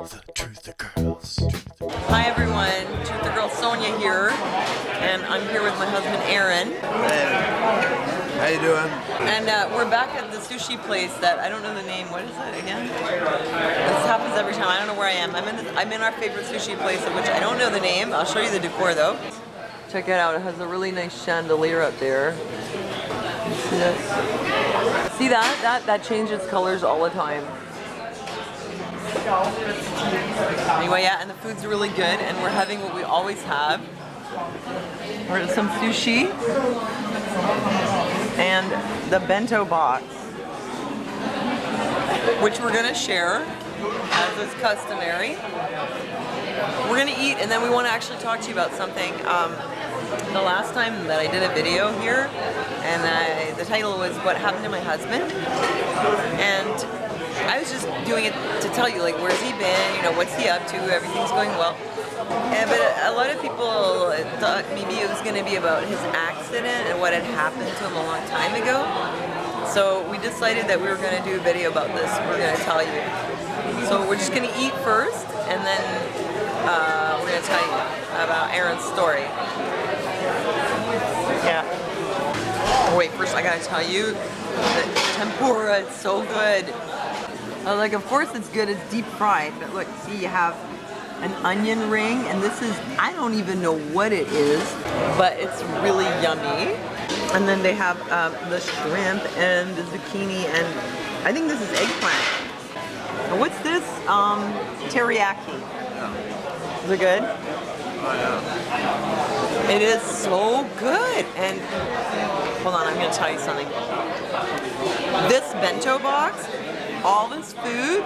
The Truther Girls. Hi everyone, Truther Girl Sonia here, and I'm here with my husband Aaron. Hey, how you doing? And we're back at the sushi place that I don't know the name. What is it again? This happens every time. I don't know where I am. I'm in our favorite sushi place, of which I don't know the name. I'll show you the decor though. Check it out. It has a really nice chandelier up there. See that? See that? That changes colors all the time. Anyway, yeah, and the food's really good, and we're having what we always have. We're some sushi and the bento box, which we're gonna share as is customary. We're gonna eat, and then we want to actually talk to you about something. The last time that I did a video here, and the title was "What Happened to My Husband," and I was just doing it to tell you, like, where's he been, you know, what's he up to, everything's going well. But a lot of people thought maybe it was going to be about his accident and what had happened to him a long time ago. So we decided that we were going to do a video about this. We're going to tell you. So we're just going to eat first, and then we're going to tell you about Aaron's story. Yeah. Oh, wait, first I got to tell you, the tempura is so good. Like, of course it's good, it's deep fried, but look, see, you have an onion ring, and this is, I don't even know what it is, but it's really yummy. And then they have the shrimp and the zucchini, and I think this is eggplant. And what's this? Teriyaki. Is it good? Oh, yeah. It is so good. And hold on, I'm gonna tell you something. This bento box, all this food,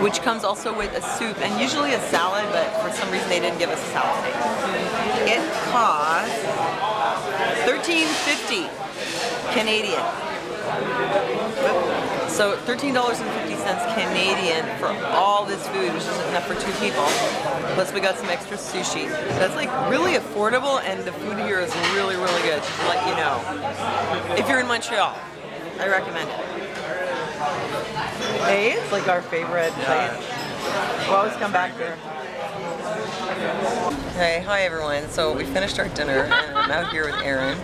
which comes also with a soup and usually a salad, but for some reason they didn't give us a salad today. It costs $13.50 Canadian. So $13.50 Canadian for all this food, which is enough for 2 people. Plus we got some extra sushi. That's like really affordable, and the food here is really, really good, just to let you know. If you're in Montreal, I recommend it. Hey, it's like our favorite place. We'll always come back here. Hey, hi everyone. So we finished our dinner, and I'm out here with Aaron.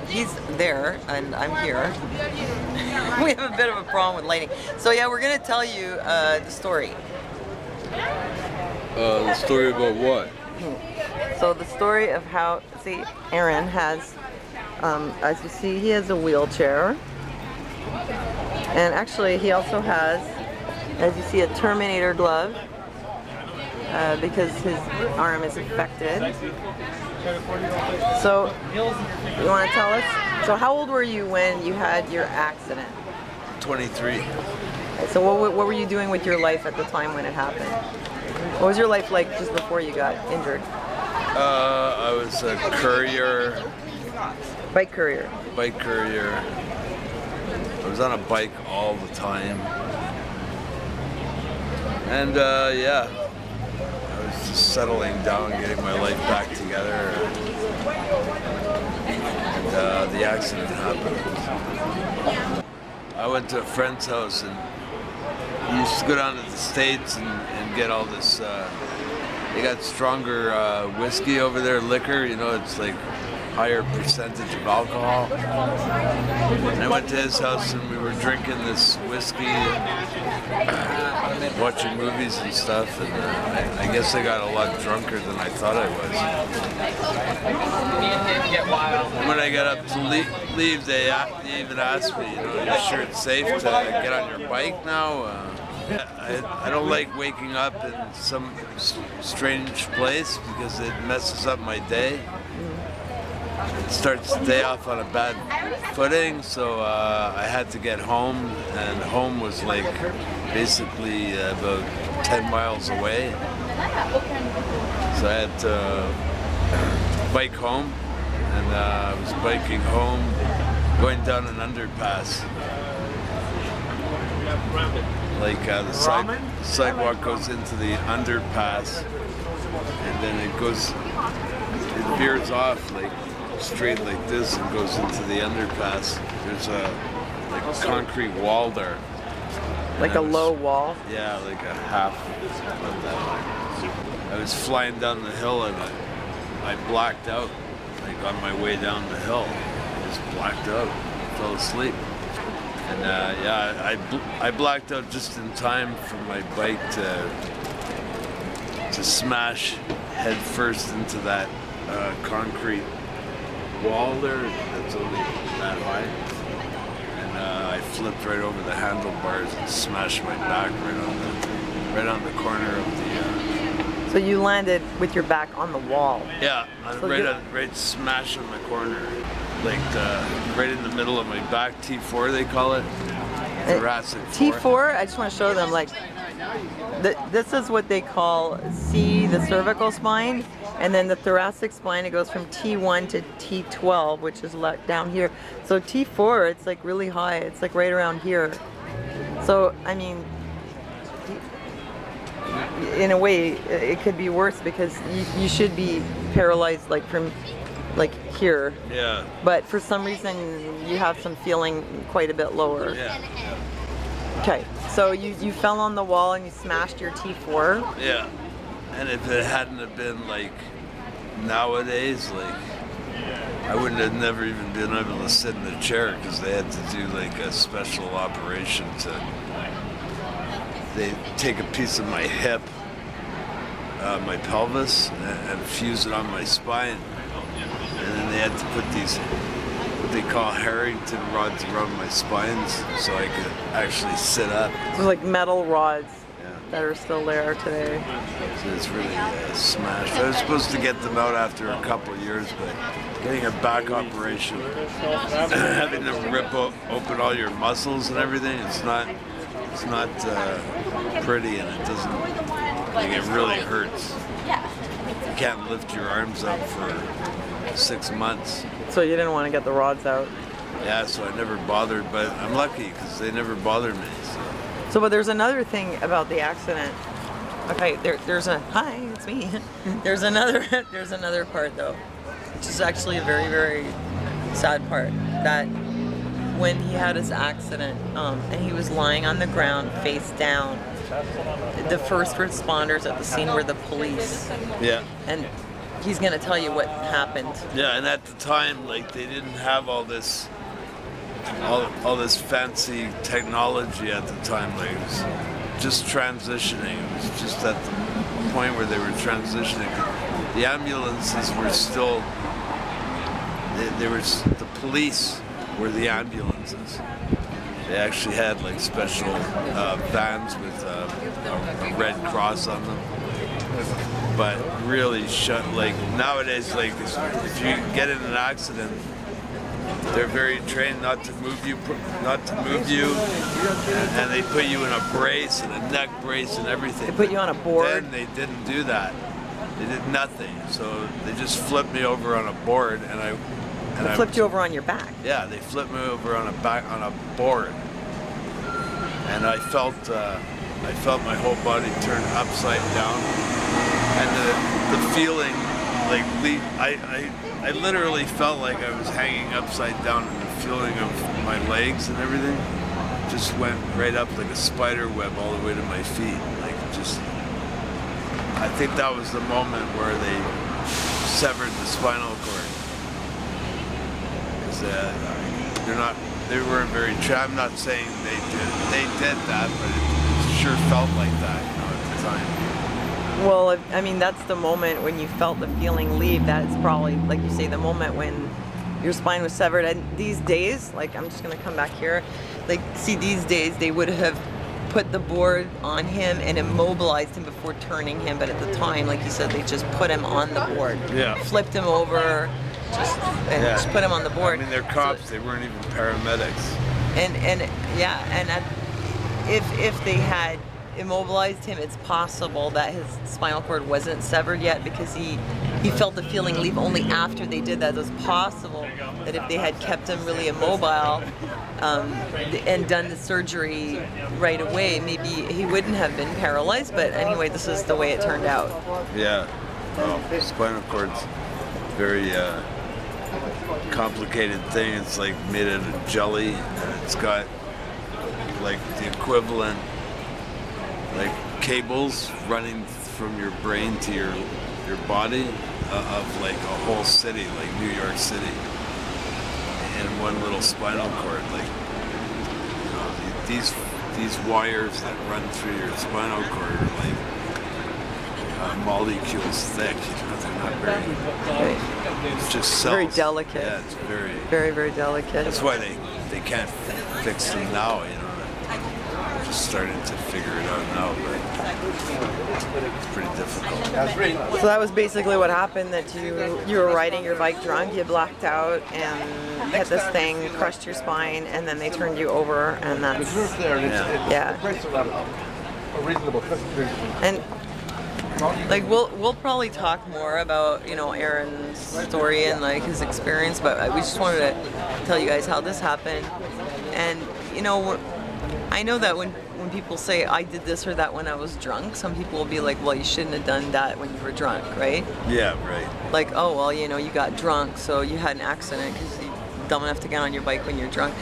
He's there, and I'm here. We have a bit of a problem with lighting. So yeah, we're gonna tell you the story. The story about what? So the story of how, see, Aaron has, as you see, he has a wheelchair. And actually, he also has, as you see, a Terminator glove because his arm is affected. So, you want to tell us? So, how old were you when you had your accident? 23. So, what were you doing with your life at the time when it happened? What was your life like just before you got injured? I was a courier. Bike courier. Bike courier. I was on a bike all the time. And yeah, I was just settling down, getting my life back together. And the accident happened. I went to a friend's house, and he used to go down to the States and get all this, they got stronger whiskey over there, liquor, you know, it's like higher percentage of alcohol. And I went to his house, and we were drinking this whiskey and watching movies and stuff, and I guess I got a lot drunker than I thought I was. And when I got up to leave, they even asked me, you know, are you sure it's safe to get on your bike now? I don't like waking up in some strange place because it messes up my day. It starts the day off on a bad footing, so I had to get home, and home was like basically about 10 miles away. So I had to bike home, and I was biking home, going down an underpass. Like the sidewalk goes into the underpass, and then it veers off like straight like this and goes into the underpass. There's a concrete wall there. Like a low wall? Yeah, like a half of that. I was flying down the hill and I blacked out, like on my way down the hill. I just blacked out, fell asleep. And yeah, I blacked out just in time for my bike to smash head first into that concrete wall there that's only that high. And I flipped right over the handlebars and smashed my back right on the corner of the. So you landed with your back on the wall. Yeah, right smash on the corner, like right in the middle of my back. T4 they call it. Thoracic T4. I just want to show them like. This is what they call the cervical spine, and then the thoracic spine, it goes from T1 to T12, which is down here. So T4, it's like really high, it's like right around here. So I mean, in a way it could be worse because you should be paralyzed like from like here. Yeah. But for some reason you have some feeling quite a bit lower. Yeah. Okay, so you fell on the wall and you smashed your T4. Yeah, and if it hadn't have been like nowadays, like I wouldn't have never even been able to sit in a chair because they had to do like a special operation they take a piece of my hip, my pelvis, and fuse it on my spine, and then they had to put these what they call Harrington rods around my spines so I could actually sit up. They're like metal rods that are still there today. So it's really smashed. I was supposed to get them out after a couple of years, but getting a back operation, having them rip open all your muscles and everything, it's not pretty, and it doesn't, like, it really hurts. You can't lift your arms up for 6 months. So you didn't want to get the rods out? Yeah, so I never bothered, but I'm lucky because they never bothered me. So, but there's another thing about the accident. Okay, there's a, hi, it's me. There's another part though, which is actually a very, very sad part. That when he had his accident and he was lying on the ground face down, the first responders at the scene were the police. Yeah. And he's gonna tell you what happened. Yeah, and at the time, like, they didn't have all this fancy technology at the time. Like, it was just transitioning. It was just at the point where they were transitioning. The ambulances were still. The police were the ambulances. They actually had like special vans with a red cross on them. But really, like nowadays, like if you get in an accident, they're very trained not to move you, and they put you in a brace and a neck brace and everything. They put you on a board. Then they didn't do that. They did nothing. So they just flipped me over on a board, and They flipped you over on your back. Yeah, they flipped me over on a board, and I felt my whole body turn upside down, and the feeling, like I literally felt like I was hanging upside down, and the feeling of my legs and everything just went right up like a spider web all the way to my feet. Like, just, I think that was the moment where they severed the spinal cord. They weren't very true. I'm not saying they did that, but it sure felt like that, at the time. Well, I mean, that's the moment when you felt the feeling leave. That's probably, like you say, the moment when your spine was severed. And these days, like, I'm just gonna come back here, like, see, these days they would have put the board on him and immobilized him before turning him, but at the time, like you said, they just put him on the board. Yeah. Flipped him over, just put him on the board. I mean, they're cops, so, they weren't even paramedics. If they had immobilized him, it's possible that his spinal cord wasn't severed yet, because he felt the feeling leave only after they did that. It was possible that if they had kept him really immobile and done the surgery right away, maybe he wouldn't have been paralyzed. But anyway, this is the way it turned out. Yeah. Well, spinal cord's very complicated thing. It's like made out of jelly, and it's got like the equivalent like cables running from your brain to your body of like a whole city, like New York City, in one little spinal cord. Like, you know, these wires that run through your spinal cord are like molecules thick. You know, they're not very. It's just cells. Very delicate. Yeah, it's very. Very, very delicate. That's why they can't fix them now. You know. Just starting to figure it out now, but it's pretty difficult. So that was basically what happened, that you were riding your bike drunk, you blacked out and hit this thing, crushed your spine, and then they turned you over, and that's, yeah. And like we'll probably talk more about, you know, Aaron's story and like his experience, but we just wanted to tell you guys how this happened. And you know, I know that when people say I did this or that when I was drunk, some people will be like, well, you shouldn't have done that when you were drunk, right? Yeah, right. Like, oh, well, you know, you got drunk, so you had an accident because you're dumb enough to get on your bike when you're drunk.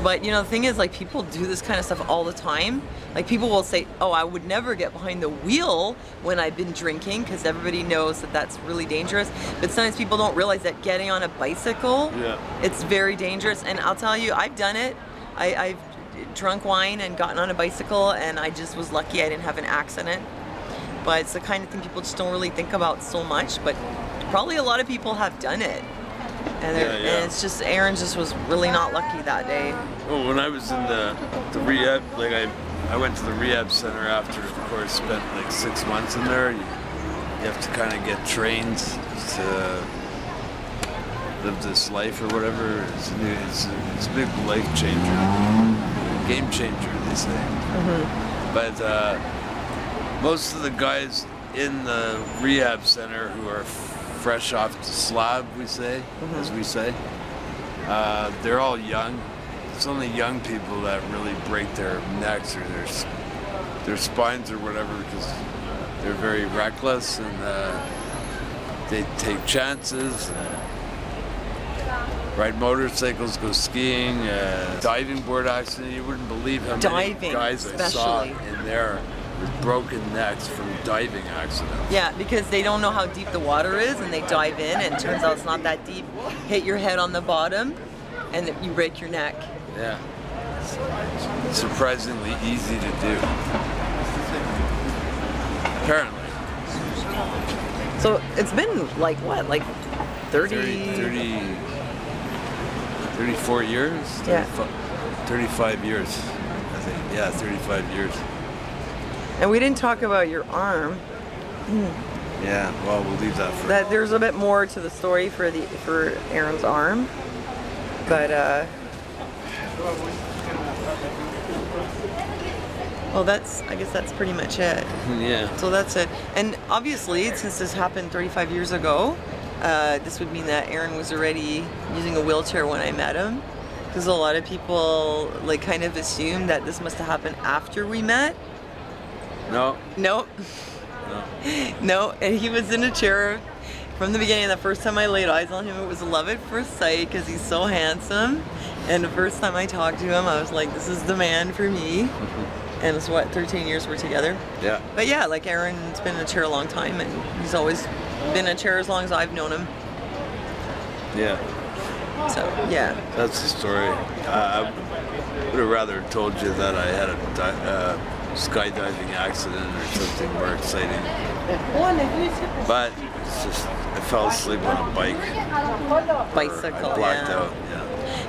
But, you know, the thing is, like, people do this kind of stuff all the time. Like, people will say, oh, I would never get behind the wheel when I've been drinking, because everybody knows that that's really dangerous. But sometimes people don't realize that getting on a bicycle, it's very dangerous. And I'll tell you, I've done it. I've drunk wine and gotten on a bicycle, and I just was lucky I didn't have an accident. But it's the kind of thing people just don't really think about so much, but probably a lot of people have done it. And, and it's just, Aaron just was really not lucky that day. Well, when I was in the rehab, like I went to the rehab center after, of course, spent like 6 months in there. You have to kind of get trained to live this life or whatever. It's a big life changer, game changer, they say. But most of the guys in the rehab center who are fresh off the slab, we say, as we say, they're all young. It's only young people that really break their necks or their spines or whatever, because they're very reckless and they take chances. Ride motorcycles, go skiing, diving board accident. You wouldn't believe how many guys I saw in there with broken necks from diving accidents. Yeah, because they don't know how deep the water is, and they dive in, and it turns out it's not that deep. Hit your head on the bottom, and you break your neck. Yeah, it's surprisingly easy to do. Apparently. So it's been like what, like 34 years? 35 years, I think. Yeah, 35 years. And we didn't talk about your arm. Yeah, well, we'll leave that for... There's a bit more to the story for Aaron's arm. But, well, I guess that's pretty much it. Yeah. So that's it. And obviously, since this happened 35 years ago, this would mean that Aaron was already using a wheelchair when I met him. Because a lot of people like kind of assume that this must have happened after we met. No. Nope. No. No, and he was in a chair from the beginning. The first time I laid eyes on him, it was love at first sight because he's so handsome. And the first time I talked to him, I was like, this is the man for me. And it's what, 13 years we're together? Yeah. But yeah, like Aaron's been in a chair a long time, and he's always been in a chair as long as I've known him. Yeah. So, yeah. That's the story. I would have rather told you that I had a skydiving accident or something more exciting. But it's just, I fell asleep on a bike. Bicycle, I blacked out,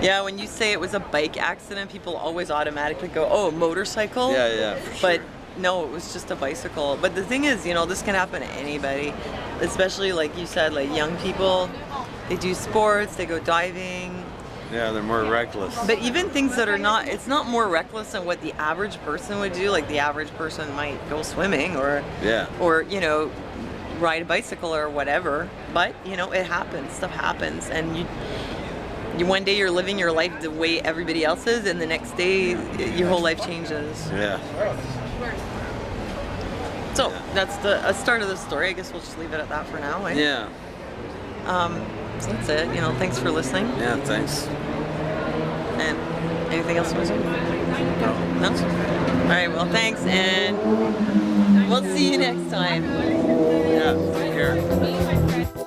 Yeah, when you say it was a bike accident, people always automatically go, oh, a motorcycle? Yeah, for sure. But no, it was just a bicycle. But the thing is, you know, this can happen to anybody, especially like you said, like young people. They do sports, they go diving. Yeah, they're more reckless. But even things that are not, it's not more reckless than what the average person would do. Like the average person might go swimming or, you know, ride a bicycle or whatever. But, you know, it happens, stuff happens. And you one day you're living your life the way everybody else is, and the next day your whole life changes. Yeah. So that's the start of the story. I guess we'll just leave it at that for now. Eh? Yeah. So that's it. You know, thanks for listening. Yeah, thanks. And anything else you want to say? No. No? All right, well, thanks, and you next time. Yeah, take care.